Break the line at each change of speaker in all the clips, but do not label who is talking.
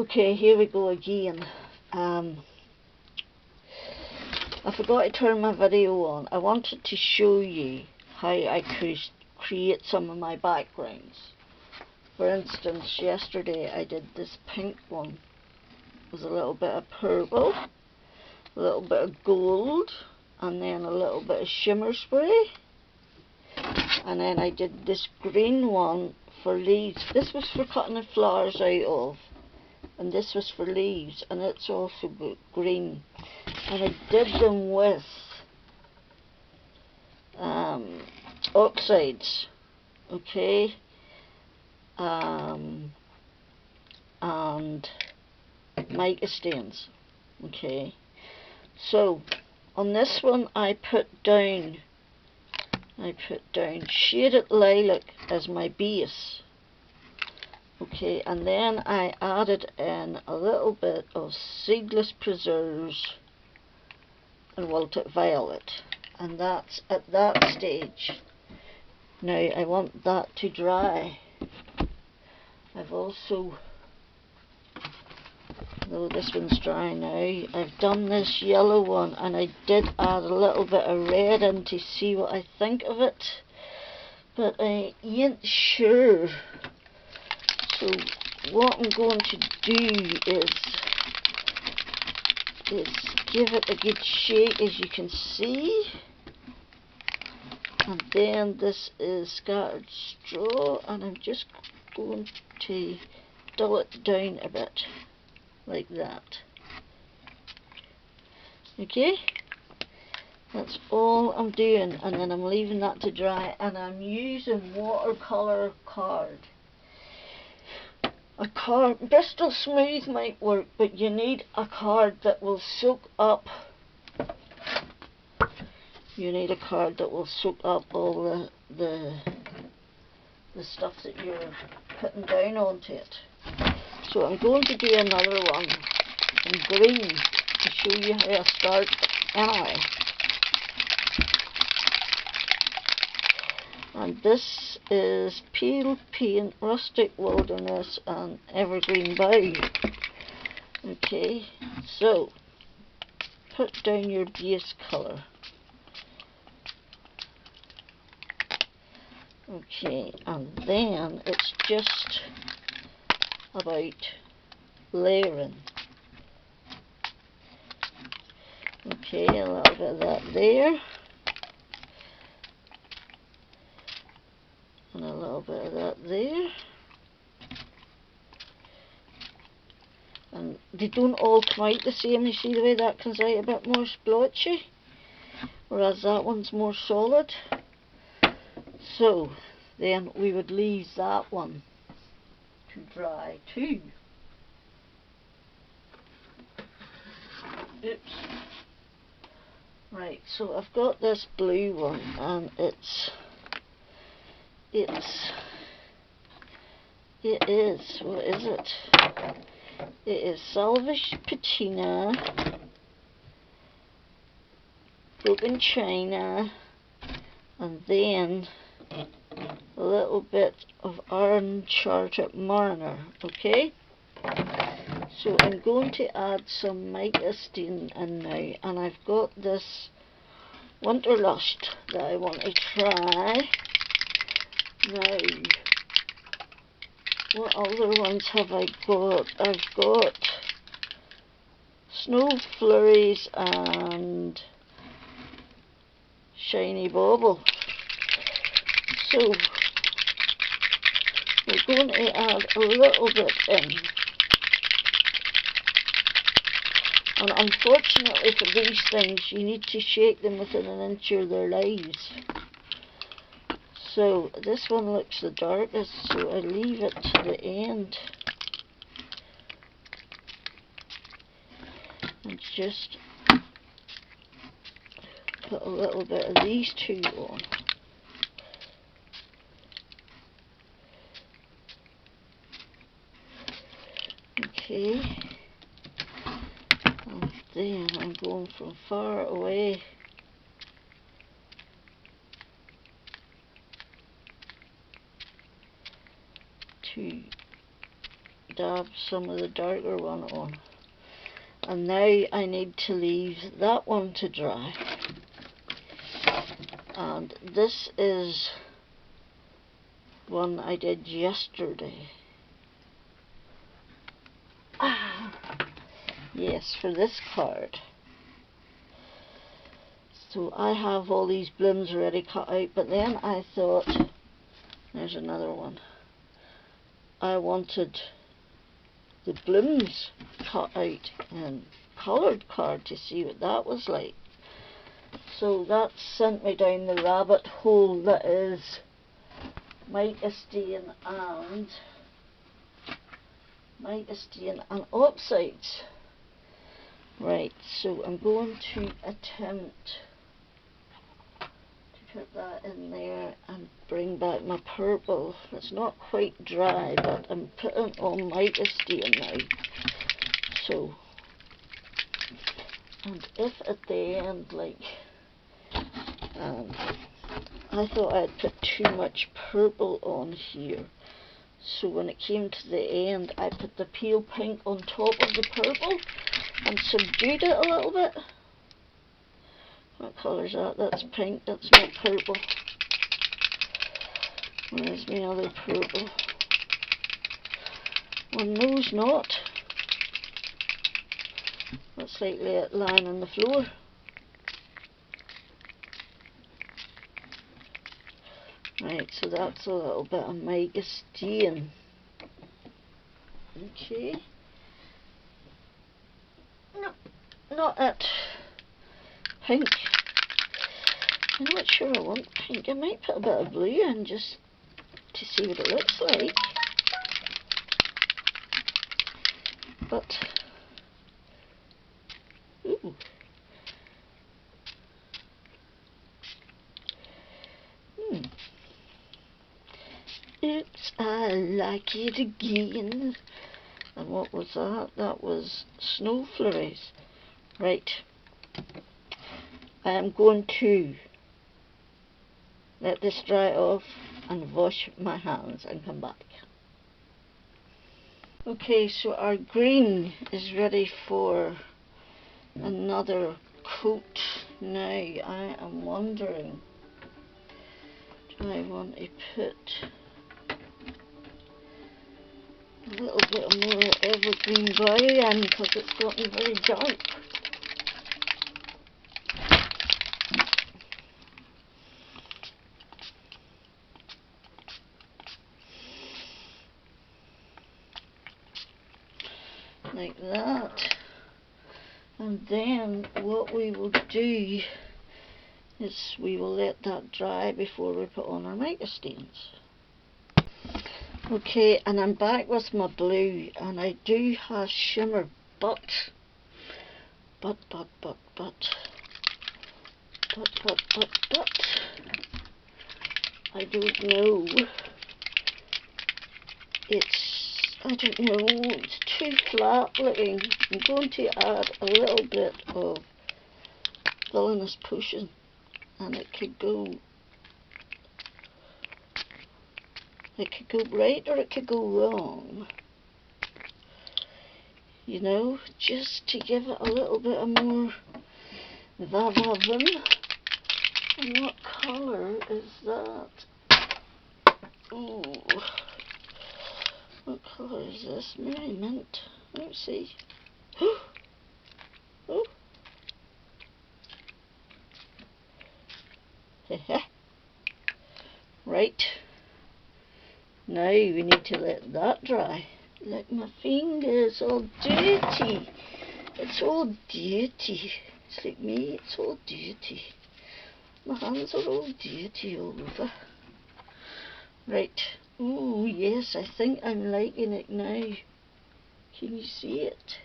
Okay, here we go again. I forgot to turn my video on. I wanted to show you how I create some of my backgrounds. For instance, yesterday I did this pink one. There's a little bit of purple, a little bit of gold, and then a little bit of shimmer spray. And then I did this green one for leaves. This was for cutting the flowers out of, and this was for leaves, and it's also green. And I did them with oxides, okay, and mica stains, okay. So on this one I put down shaded lilac as my base, okay, and then I added in a little bit of seedless preserves and wilted violet, and that's at that stage. Now I want that to dry. I've also, though this one's dry now, I've done this yellow one, and I did add a little bit of red in to see what I think of it, but I ain't sure. So what I'm going to do is give it a good shake, as you can see. And then this is scattered straw, and I'm just going to dull it down a bit, like that. Okay, that's all I'm doing, and then I'm leaving that to dry, and I'm using watercolour card. A card, Bristol Smooth might work, but you need a card that will soak up. You need a card that will soak up all the stuff that you're putting down onto it. So I'm going to do another one in green to show you how I start anyway. And this is Pale Paint, Rustic Wilderness and Evergreen Bough. Okay, so put down your base colour. Okay, and then it's just about layering. Okay, a little bit of that there, and a little bit of that there. And they don't all come out the same. You see the way that comes out a bit more splotchy, whereas that one's more solid. So then we would leave that one to dry too. Oops. Right, so I've got this blue one, and it is, what is it? It is Salvage Patina, Broken China, and then a little bit of Uncharted Mariner, okay? So I'm going to add some mica stain in now, and I've got this Winterlust that I want to try. Now, what other ones have I got? I've got Snow Flurries and Shiny Bauble. So we're going to add a little bit in. And unfortunately for these things, you need to shake them within an inch of their lives. So this one looks the darkest, so I leave it to the end. And just put a little bit of these two on. Okay. And then I'm going from far away to dab some of the darker one on. And now I need to leave that one to dry. And this is one I did yesterday. Yes, for this card. So I have all these blooms already cut out, but then I thought, there's another one. I wanted the blooms cut out in coloured card to see what that was like. So that sent me down the rabbit hole that is mica stain and oxides. Right, so I'm going to attempt to put that in there and bring back my purple. It's not quite dry, but I'm putting on mica stain now. So, and if at the end, like, I thought I'd put too much purple on here. So when it came to the end, I put the pale pink on top of the purple and subdued it a little bit. What colour is that? That's pink, that's not purple. Where's my other purple? One knows not. That's like it lying on the floor. Right, so that's a little bit of mica stain. Okay. No, not that pink. I'm not sure I want pink. I might put a bit of blue in just to see what it looks like. But, ooh. Oops, I like it again. And what was that? That was snow flurries. Right. I am going to let this dry off and wash my hands and come back. Okay, so our green is ready for another coat. Now I am wondering, do I want to put a little bit more evergreen brown in because it's gotten very dark. Like that. And then what we will do is we will let that dry before we put on our mica stains. Okay, and I'm back with my blue, and I do have shimmer, but I don't know. It's too flat looking. I'm going to add a little bit of villainous potion, and it could go right or it could go wrong. You know, just to give it a little bit of more va-va-vim. And what colour is that? Ooh. What colour is this? Merry mint. Let's see. Oh. Right. Now we need to let that dry. Look, my fingers all dirty. It's all dirty. It's like me, it's all dirty. My hands are all dirty all over. Right. Oh yes, I think I'm liking it now. Can you see it?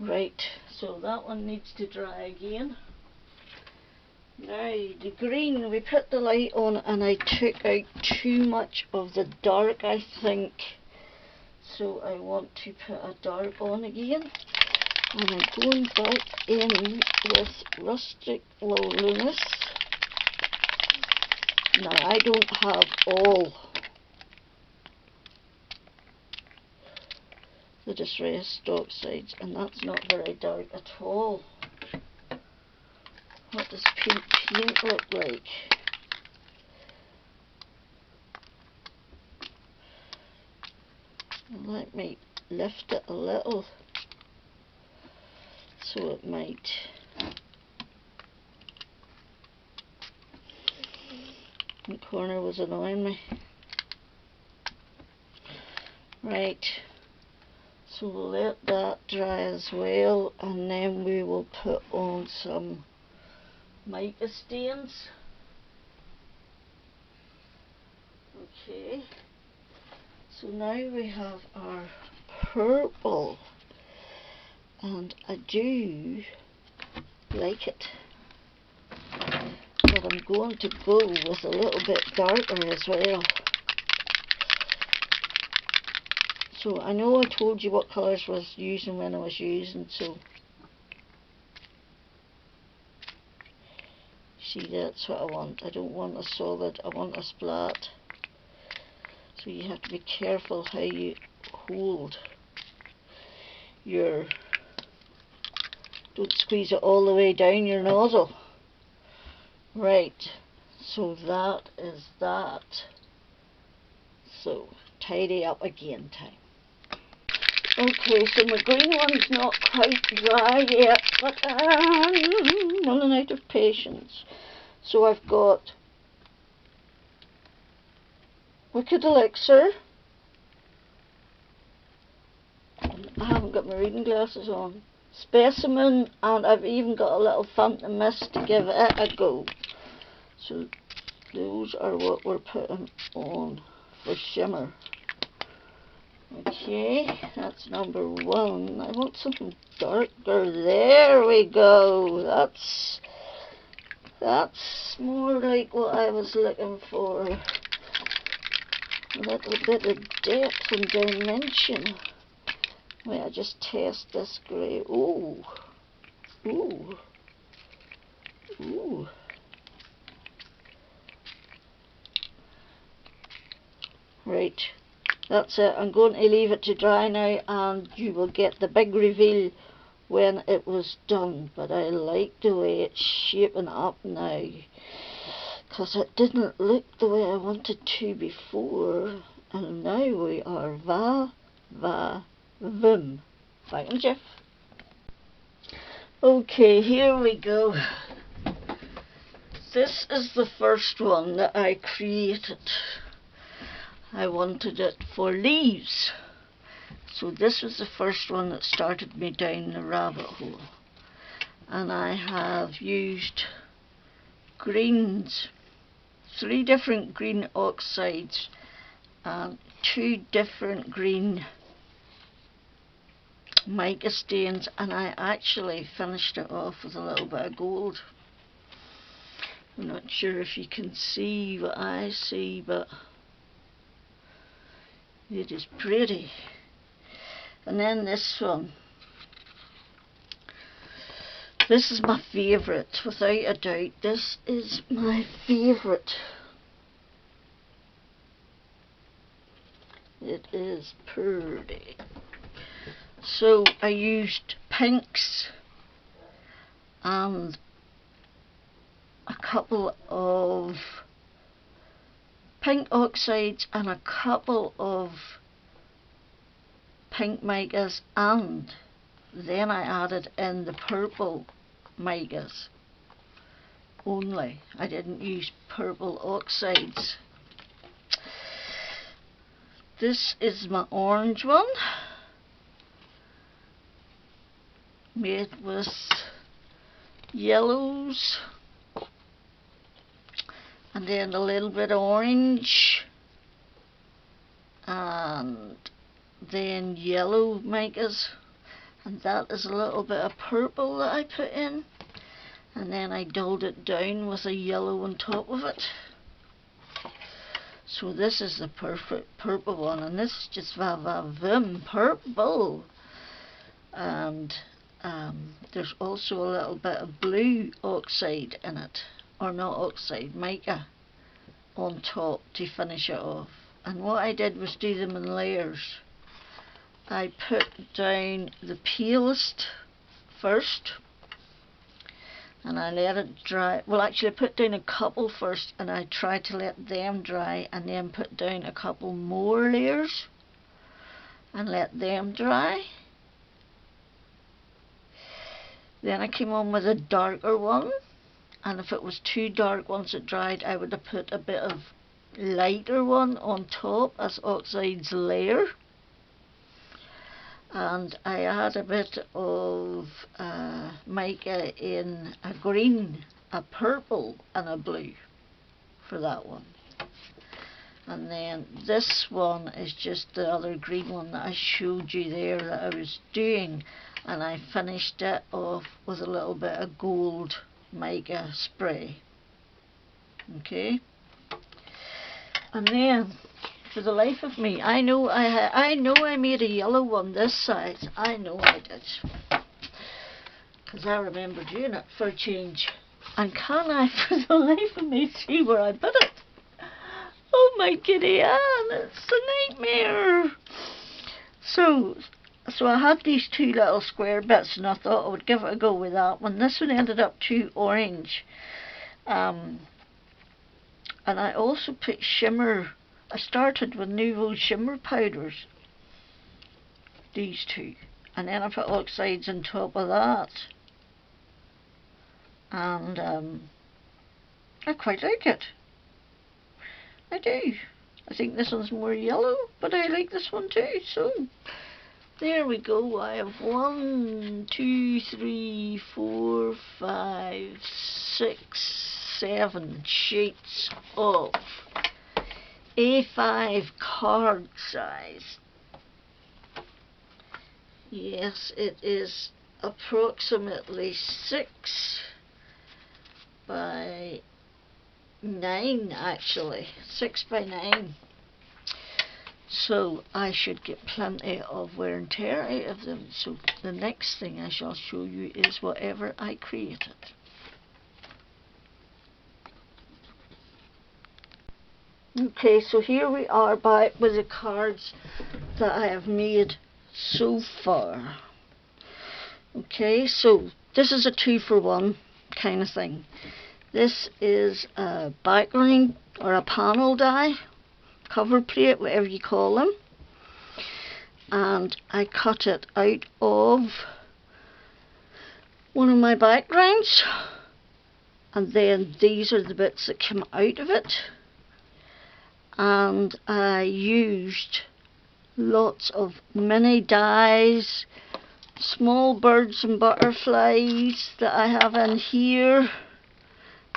Right, so that one needs to dry again. Now the green, we put the light on and I took out too much of the dark, I think. So I want to put a dark on again. And I'm going back in with Rustic Loneliness. Now I don't have all the distressed oxides, and that's not very dark at all. What does pink paint look like? Let me lift it a little so it might the corner was annoying me. Right, so we'll let that dry as well, and then we will put on some mica stains. Okay, so now we have our purple, and I do like it, but I'm going to go with a little bit darker as well. So I know I told you what colours I was using when I was using, so see, that's what I want. I don't want a solid, I want a splat. So you have to be careful how you hold your, don't squeeze it all the way down your nozzle. Right, so that is that. So tidy up again time. Okay, so my green one's not quite dry yet, but I'm running out of patience. So I've got Wicked Elixir. I haven't got my reading glasses on. Specimen, and I've even got a little Phantom Mist to give it a go. So those are what we're putting on for shimmer. Okay, that's number one. I want something darker. There we go. That's more like what I was looking for. A little bit of depth and dimension. Wait, I just test this grey. Ooh. Ooh. Ooh. Right. That's it. I'm going to leave it to dry now, and you will get the big reveal when it was done. But I like the way it's shaping up now, because it didn't look the way I wanted to before. And now we are vim. Back in Jeff. Okay, here we go. This is the first one that I created. I wanted it for leaves, so this was the first one that started me down the rabbit hole. And I have used greens, 3 different green oxides and 2 different green mica stains, and I actually finished it off with a little bit of gold. I'm not sure if you can see what I see, but it is pretty. And then this one. This is my favourite, without a doubt. This is my favourite. It is pretty. So I used pinks and a couple of pink oxides and a couple of pink micas, and then I added in the purple micas only. I didn't use purple oxides. This is my orange one, made with yellows and then a little bit of orange and then yellow micas, and that is a little bit of purple that I put in, and then I dulled it down with a yellow on top of it. So this is the perfect purple one, and this is just vim purple. And there's also a little bit of blue oxide in it, or not oxide, mica. on top to finish it off. And what I did was do them in layers. I put down the palest first, and I let it dry. Well, actually I put down a couple first, and I tried to let them dry, and then put down a couple more layers and let them dry. Then I came on with a darker one, and if it was too dark once it dried, I would have put a bit of lighter one on top as oxide's layer. And I add a bit of mica in a green, a purple and a blue for that one. And then this one is just the other green one that I showed you there that I was doing, and I finished it off with a little bit of gold mica spray. Okay, and then for the life of me, I know I made a yellow one this size. I know I did, because I remember doing it for a change. And can I, for the life of me, see where I put it? Oh my giddy Ann, it's a nightmare. So I had these two little square bits, and I thought I would give it a go with that one. This one ended up too orange. And I also put shimmer. I started with Nouveau shimmer powders, these two, and then I put oxides on top of that. And I quite like it. I do. I think this one's more yellow, but I like this one too. So there we go. I have 1, 2, 3, 4, 5, 6, 7 sheets of A5 card size. Yes, it is approximately 6 by 9 actually, 6 by 9. So I should get plenty of wear and tear out of them. So the next thing I shall show you is whatever I created. Okay, so here we are back with the cards that I have made so far. Okay, so this is a 2-for-1 kind of thing. This is a background or a panel die, cover plate, whatever you call them, and I cut it out of one of my backgrounds, and then these are the bits that came out of it. And I used lots of mini dies, small birds and butterflies that I have in here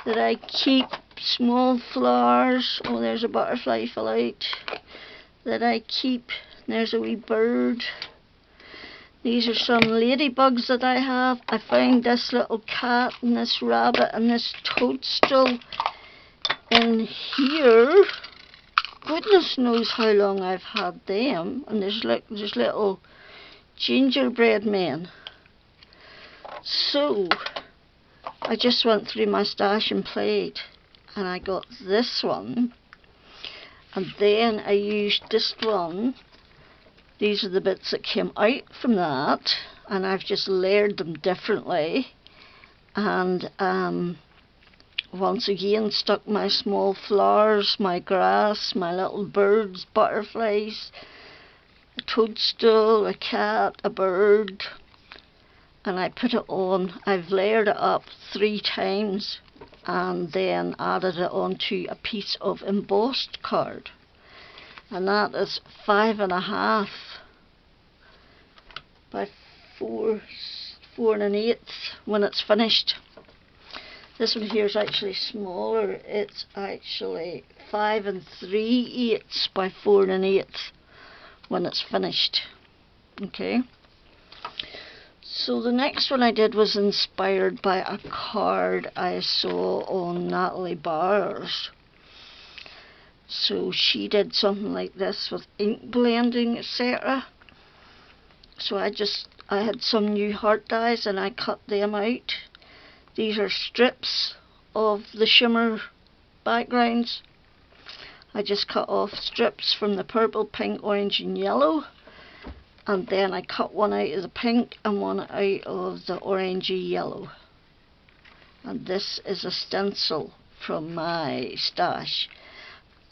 that I keep, small flowers. Oh, there's a butterfly fell out that I keep. There's a wee bird. These are some ladybugs that I have. I found this little cat and this rabbit and this toadstool in here. Goodness knows how long I've had them. And there's little gingerbread men. So I just went through my stash and played, and I got this one, and then I used this one. These are the bits that came out from that, and I've just layered them differently, and once again stuck my small flowers, my grass, my little birds, butterflies, a toadstool, a cat, a bird, and I put it on. I've layered it up 3 times and then added it onto a piece of embossed card, and that is 5.5 by 4 1/8 when it's finished. This one here is actually smaller. It's actually 5 3/8 by 4 1/8 when it's finished. Okay. So the next one I did was inspired by a card I saw on Natalie Bowers. So she did something like this with ink blending, etc. So I had some new heart dies and I cut them out. These are strips of the shimmer backgrounds, I just cut off strips from the purple, pink, orange and yellow, and then I cut one out of the pink and one out of the orangey yellow. And this is a stencil from my stash.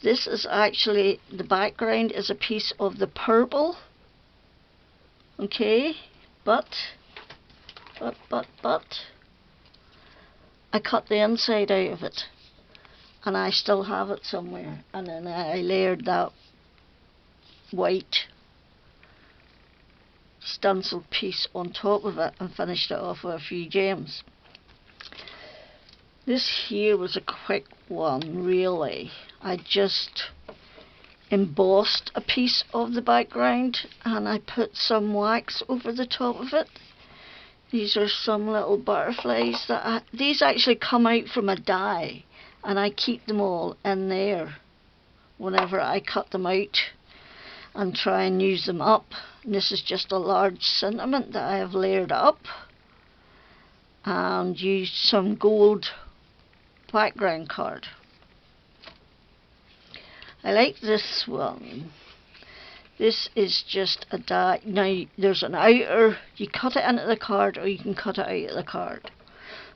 This is actually, the background is a piece of the purple, okay, but I cut the inside out of it, and I still have it somewhere, and then I layered that white stencil piece on top of it and finished it off with a few gems. This here was a quick one, really. I just embossed a piece of the background and I put some wax over the top of it. These are some little butterflies that these actually come out from a die, and I keep them all in there whenever I cut them out and try and use them up. And this is just a large sentiment that I have layered up and used some gold background card. I like this one. This is just a die. Now there's an outer, you cut it into the card or you can cut it out of the card.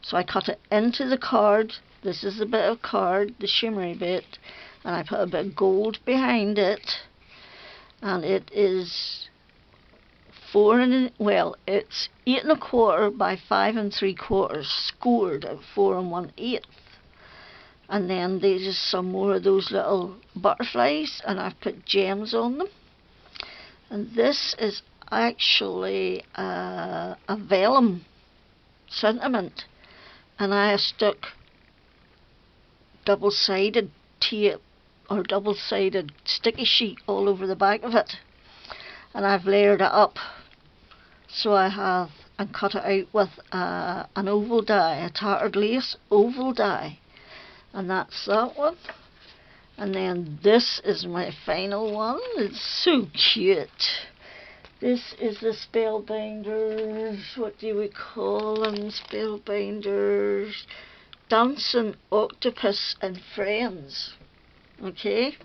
So I cut it into the card. This is the bit of card, the shimmery bit, and I put a bit of gold behind it, and it is it's 8 1/4 by 5 3/4 scored at 4 1/8. And then there's just some more of those little butterflies, and I've put gems on them. And this is actually a vellum sentiment, and I have stuck double-sided tape or double-sided sticky sheet all over the back of it, and I've layered it up. So I have, and cut it out with an oval die, a tattered lace oval die. And that's that one. And then this is my final one. It's so cute. This is the Spellbinders. What do we call them? Spellbinders. Dancing Octopus and Friends. Okay.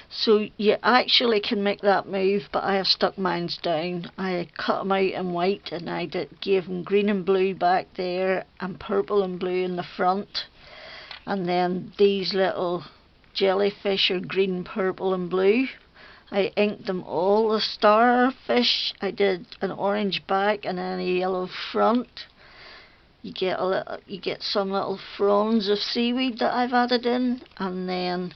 So you actually can make that move, but I have stuck mine down. I cut them out in white, and I gave them green and blue back there and purple and blue in the front. And then these little jellyfish are green, purple and blue. I inked them all. The starfish, I did an orange back and then a yellow front. You get some little fronds of seaweed that I've added in, and then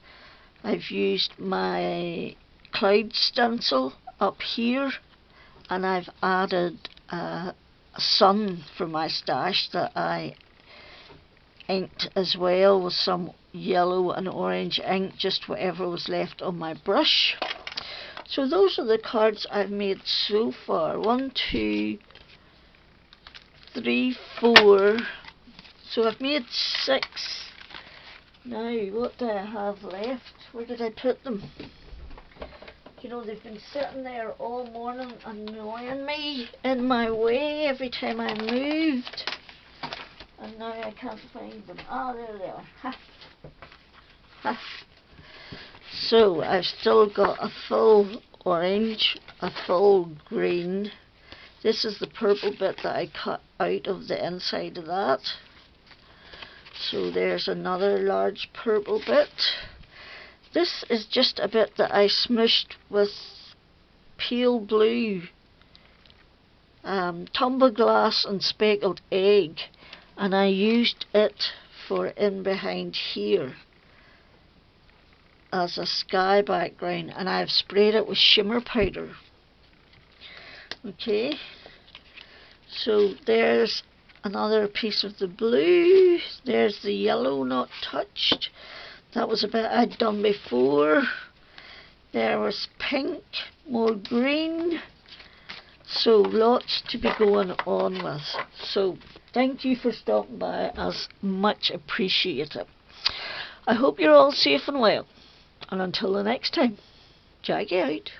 I've used my cloud stencil up here, and I've added a sun from my stash that I inked as well with some yellow and orange ink, just whatever was left on my brush. So those are the cards I've made so far. 1, 2, 3, 4. So I've made 6. Now what do I have left? Where did I put them? You know, they've been sitting there all morning annoying me in my way every time I moved. And now I can't find them. Ah, there they are. Ha. Ha. So I've still got a full orange, a full green. This is the purple bit that I cut out of the inside of that. So there's another large purple bit. This is just a bit that I smushed with pale blue, tumbler glass and speckled egg. And I used it for in behind here as a sky background, and I've sprayed it with shimmer powder. Okay, so there's another piece of the blue. There's the yellow not touched. That was a bit I'd done before. There was pink, more green. So lots to be going on with. So thank you for stopping by, as much appreciated. I hope you're all safe and well, and until the next time, Jackie out.